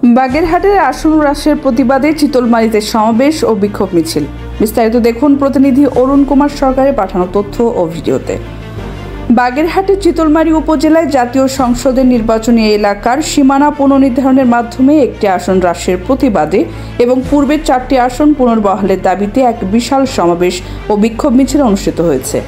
বাগেরহাটের আসন হ্রাসের প্রতিবাদে চিতলমারীতে সমাবেশ ও বিক্ষোভ মিছিল। বিস্তারিত দেখুন প্রতিনিধি অরুণ কুমার সরকারের পাঠানো তথ্য ও ভিডিওতে। বাগেরহাটের চিতলমারী উপজেলায় জাতীয় সংসদের নির্বাচনী এলাকার সীমানা পুনর্নির্ধারণের মাধ্যমে একটি আসন হ্রাসের প্রতিবাদে এবং পূর্বের 4টি আসন পুনর্বহালের দাবিতে এক বিশাল সমাবেশ ও বিক্ষোভ মিছিল অনুষ্ঠিত হয়েছে।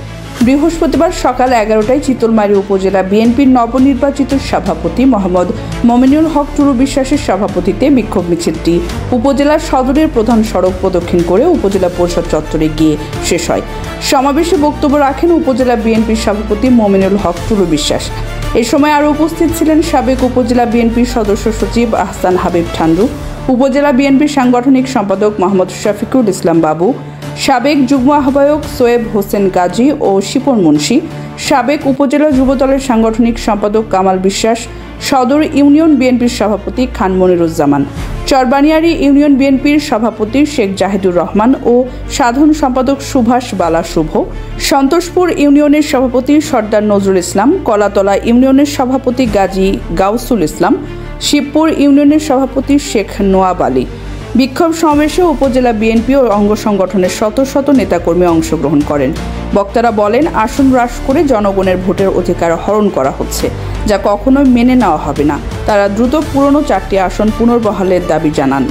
বৃহস্পতিবার সকাল 11টায় চিতলমারী উপজেলা বিএনপির নবনির্বাচিত সভাপতি মোহাম্মদ মমিনুল হক টুরু বিশ্বাসের সভাপতিত্বে বিক্ষোভ মিছিলটি উপজেলার সদরের প্রধান সড়ক প্রদক্ষিণ করে উপজেলা পরিষদ চত্বরে গিয়ে শেষ হয়। সমাবেশে বক্তব্য রাখেন উপজেলা বিএনপির সভাপতি মমিনুল হক টুরু বিশ্বাস। এ সময় আরও উপস্থিত ছিলেন সাবেক উপজেলা বিএনপির সদস্য সচিব আহসান হাবিব ঠান্ডু, উপজেলা বিএনপির সাংগঠনিক সম্পাদক মোহাম্মদ শফিকুল ইসলাম বাবু, সাবেক যুগ্ম আহ্বায়ক সোয়েব হোসেন গাজী ও শিপন মুন্সি, সাবেক উপজেলা যুবদলের সাংগঠনিক সম্পাদক কামাল বিশ্বাস, সদর ইউনিয়ন বিএনপির সভাপতি খান মনিরুজ্জামান, চরবানিয়ারি ইউনিয়ন বিএনপির সভাপতি শেখ জাহিদুর রহমান ও সাধারণ সম্পাদক সুভাষ বালা শুভ, সন্তোষপুর ইউনিয়নের সভাপতি সর্দার নজরুল ইসলাম, কলাতলা ইউনিয়নের সভাপতি গাজী গাউসুল ইসলাম, শিবপুর ইউনিয়নের সভাপতি শেখ নোয়াব আলী। বিক্ষোভ সমাবেশে উপজেলা বিএনপি ও অঙ্গ সংগঠনের শত শত নেতাকর্মী অংশগ্রহণ করেন। বক্তারা বলেন, আসন হ্রাস করে জনগণের ভোটের অধিকার হরণ করা হচ্ছে, যা কখনোই মেনে নেওয়া হবে না। তারা দ্রুত পুরনো 4টি আসন পুনর্বহালের দাবি জানান।